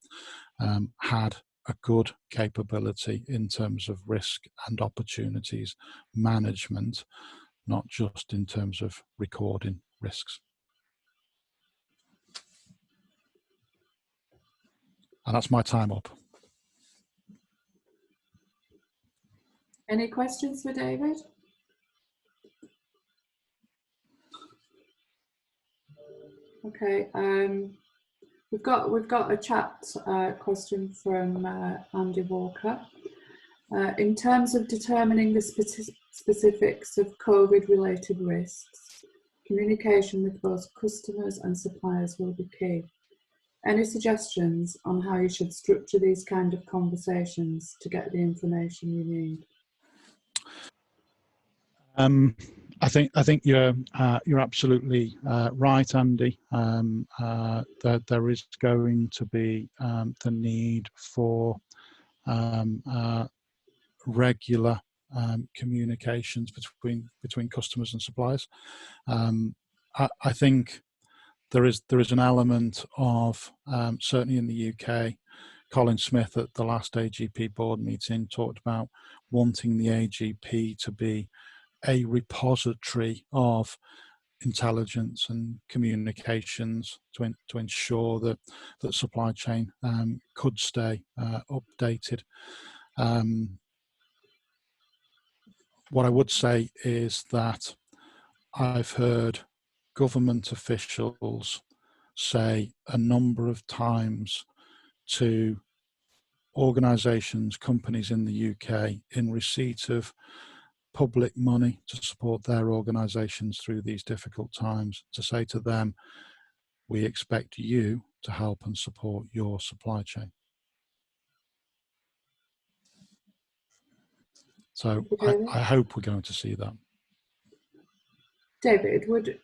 Speaker 3: had a good capability in terms of risk and opportunities management, not just in terms of recording risks. And that's my time up.
Speaker 1: Any questions for David? Okay, we've got a chat question from Andy Walker. In terms of determining the specifics of COVID-related risks, communication with both customers and suppliers will be key. Any suggestions on how you should structure these kind of conversations to get the information you need?
Speaker 3: I think you're absolutely right, Andy. That there is going to be the need for regular communications between customers and suppliers. I think there is an element of, certainly in the UK, Colin Smith at the last AGP board meeting talked about wanting the AGP to be a repository of intelligence and communications to ensure that supply chain could stay updated. What I would say is that I've heard government officials say a number of times to organisations, companies in the UK in receipt of public money to support their organisations through these difficult times, to say to them, we expect you to help and support your supply chain. So I hope we're going to see that.
Speaker 1: David, would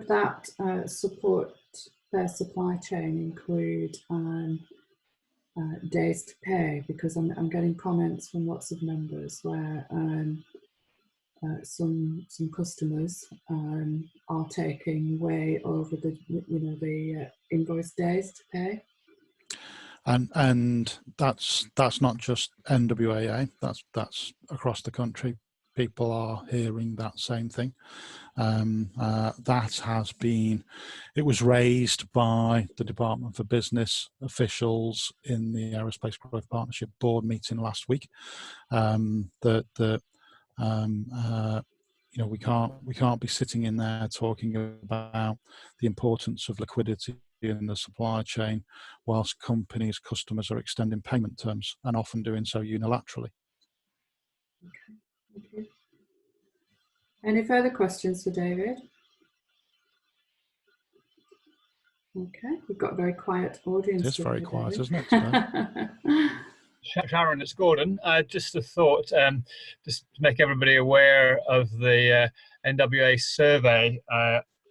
Speaker 1: that support their supply chain include days to pay? Because I'm getting comments from lots of members where some customers are taking way over the invoice days to pay.
Speaker 3: And that's not just NWAA. That's across the country. People are hearing that same thing. That has been, it was raised by the Department for Business officials in the Aerospace Growth Partnership Board meeting last week. We can't be sitting in there talking about the importance of liquidity in the supply chain whilst customers are extending payment terms and often doing so unilaterally.
Speaker 1: Okay, thank you. Any further questions for David? Okay, we've got a very quiet audience.
Speaker 3: It is very quiet,
Speaker 1: David.
Speaker 3: isn't it, today?
Speaker 5: Sharon, it's Gordon. Just a thought, just to make everybody aware of the NWA survey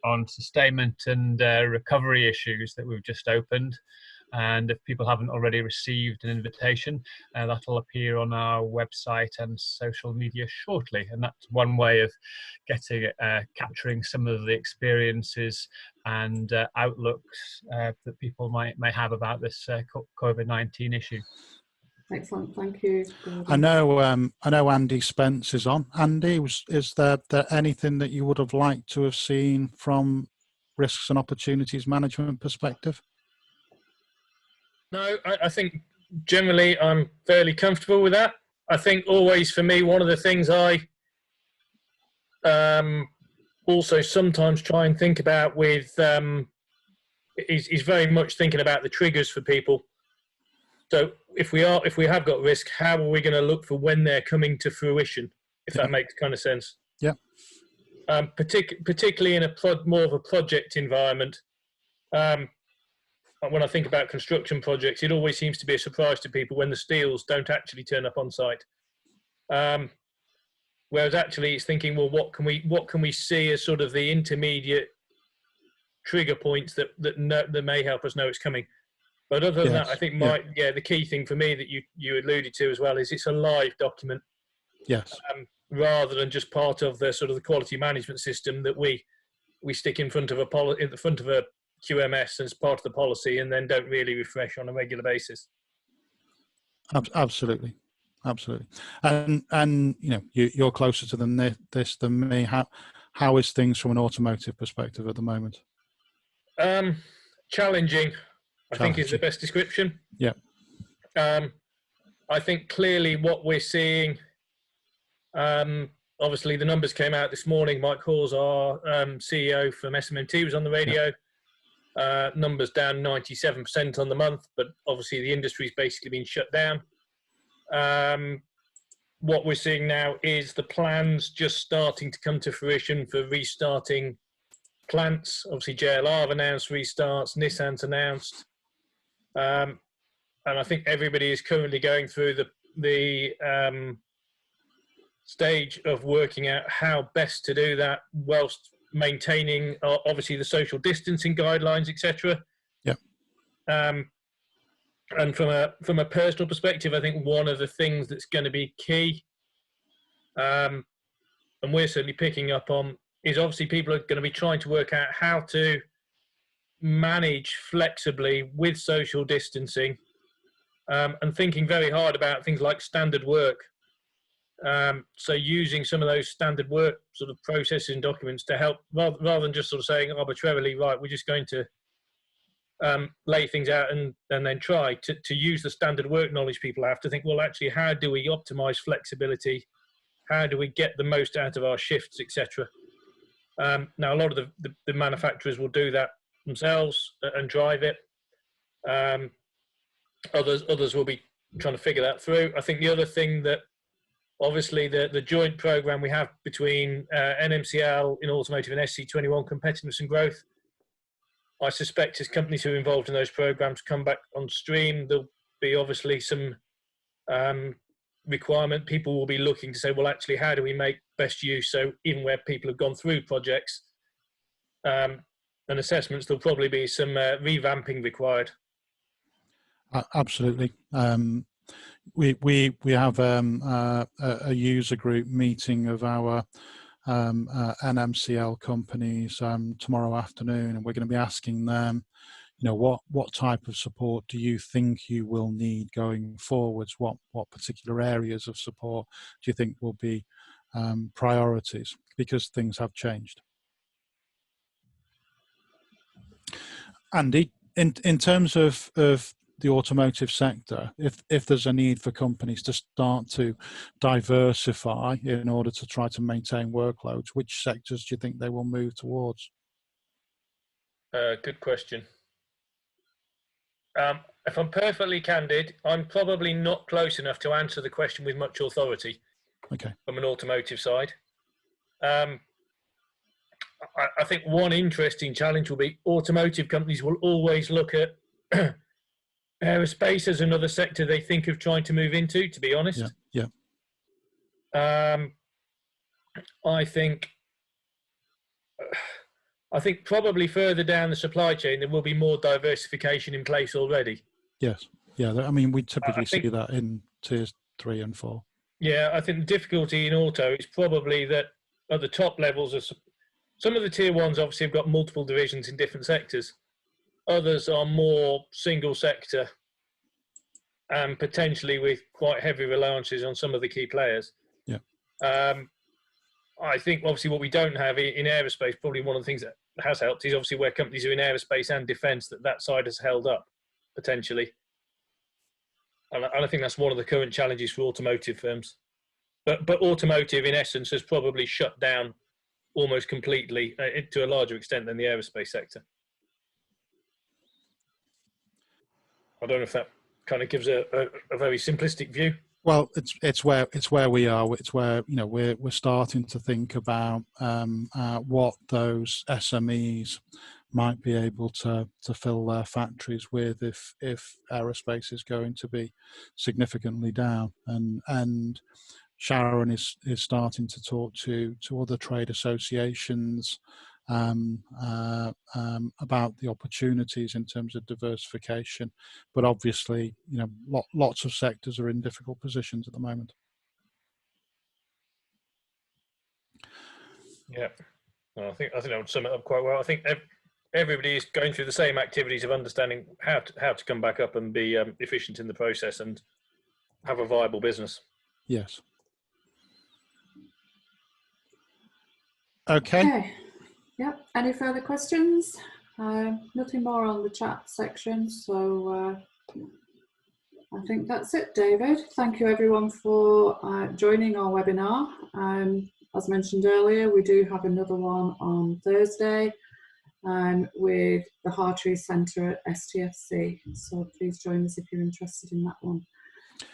Speaker 5: on sustainment and recovery issues that we've just opened. And if people haven't already received an invitation, that'll appear on our website and social media shortly. And that's one way of capturing some of the experiences and outlooks that people may have about this COVID-19 issue.
Speaker 1: Excellent, thank you, Gordon.
Speaker 3: I know Andy Spence is on. Andy, is there anything that you would have liked to have seen from risks and opportunities management perspective?
Speaker 6: No, I think generally I'm fairly comfortable with that. I think always for me, one of the things I also sometimes try and think about with is very much thinking about the triggers for people. So if we have got risk, how are we going to look for when they're coming to fruition? If that makes kind of sense.
Speaker 3: Yeah.
Speaker 6: Particularly in a more of a project environment. When I think about construction projects, it always seems to be a surprise to people when the steels don't actually turn up on site. Whereas actually it's thinking, well, what can we see as sort of the intermediate trigger points that may help us know it's coming. But other than that, I think the key thing for me that you alluded to as well is it's a live document.
Speaker 3: Yes.
Speaker 6: Rather than just part of the sort of the quality management system that we stick in front of a QMS as part of the policy and then don't really refresh on a regular basis.
Speaker 3: Absolutely. And you're closer to this than me. How is things from an automotive perspective at the moment?
Speaker 6: Challenging, I think is the best description.
Speaker 3: Yeah.
Speaker 6: I think clearly what we're seeing, obviously the numbers came out this morning. Mike Hawes, our CEO from SMMT, was on the radio. Yeah. Numbers down 97% on the month, but obviously the industry's basically been shut down. What we're seeing now is the plans just starting to come to fruition for restarting plants. Obviously JLR have announced restarts, Nissan's announced. And I think everybody is currently going through the stage of working out how best to do that whilst maintaining obviously the social distancing guidelines, etc.
Speaker 3: Yeah.
Speaker 6: And from a personal perspective, I think one of the things that's going to be key, and we're certainly picking up on, is obviously people are going to be trying to work out how to manage flexibly with social distancing, and thinking very hard about things like standard work. So using some of those standard work sort of processes and documents to help, rather than just sort of saying arbitrarily, right, we're just going to lay things out and then try to use the standard work knowledge people have to think, well, actually, how do we optimize flexibility? How do we get the most out of our shifts, etc.? Now, a lot of the manufacturers will do that themselves and drive it. Others will be trying to figure that through. I think the other thing that obviously the joint program we have between NMCL in automotive and SC21 competitiveness and growth, I suspect as companies who are involved in those programs come back on stream, there'll be obviously some requirement. People will be looking to say, well, actually, how do we make best use? So even where people have gone through projects and assessments, there'll probably be some revamping required.
Speaker 3: Absolutely. We have a user group meeting of our NMCL companies tomorrow afternoon, and we're going to be asking them, you know, what type of support do you think you will need going forwards? What particular areas of support do you think will be priorities, because things have changed? Andy, in terms of the automotive sector, if there's a need for companies to start to diversify in order to try to maintain workloads, which sectors do you think they will move towards?
Speaker 6: Good question. If I'm perfectly candid, I'm probably not close enough to answer the question with much authority.
Speaker 3: Okay.
Speaker 6: From an automotive side. I think one interesting challenge will be automotive companies will always look at aerospace as another sector they think of trying to move into, to be honest.
Speaker 3: Yeah.
Speaker 6: I think probably further down the supply chain there will be more diversification in place already. Yes.
Speaker 3: Yeah. I mean, we typically see that in tiers 3 and 4.
Speaker 6: Yeah, I think the difficulty in auto is probably that at the top levels of some of the tier ones obviously have got multiple divisions in different sectors. Others are more single sector and potentially with quite heavy reliances on some of the key players.
Speaker 3: Yeah.
Speaker 6: I think obviously what we don't have in aerospace, probably one of the things that has helped is obviously where companies are in aerospace and defence, that side has held up potentially. And I think that's one of the current challenges for automotive firms. But automotive, in essence, has probably shut down almost completely to a larger extent than the aerospace sector. I don't know if that kind of gives a very simplistic view.
Speaker 3: Well, it's where we are. It's where, you know, we're starting to think about what those SMEs might be able to fill their factories with if aerospace is going to be significantly down, and Sharon is starting to talk to other trade associations about the opportunities in terms of diversification, but obviously, you know, lots of sectors are in difficult positions at the moment.
Speaker 6: Yeah, well, I think I would sum it up quite well. I think everybody is going through the same activities of understanding how to come back up and be efficient in the process and have a viable business.
Speaker 3: Yes. Okay.
Speaker 1: Yep. Any further questions? Nothing more on the chat section, so I think that's it, David. Thank you everyone for joining our webinar. As mentioned earlier, we do have another one on Thursday with the Hartrees Centre at STFC, so please join us if you're interested in that one.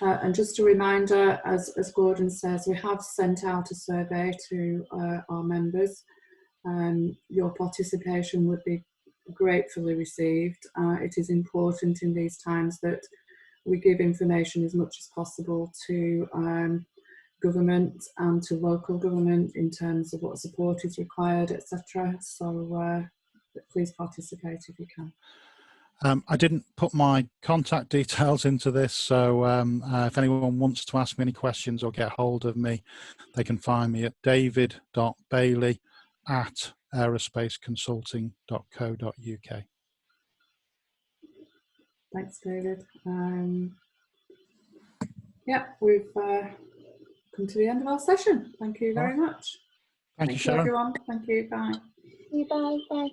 Speaker 1: And just a reminder, as Gordon says, we have sent out a survey to our members. Your participation would be gratefully received. It is important in these times that we give information as much as possible to government and to local government in terms of what support is required, etc. So please participate if you can.
Speaker 3: I didn't put my contact details into this, so if anyone wants to ask me any questions or get hold of me, they can find me at david.bailey@aerospaceconsulting.co.uk.
Speaker 1: Thanks, David. Yeah, we've come to the end of our session. Thank you very much.
Speaker 3: Thank you,
Speaker 1: Thank you,
Speaker 3: Sharon.
Speaker 1: everyone. Thank you. Bye.
Speaker 2: Bye. Bye.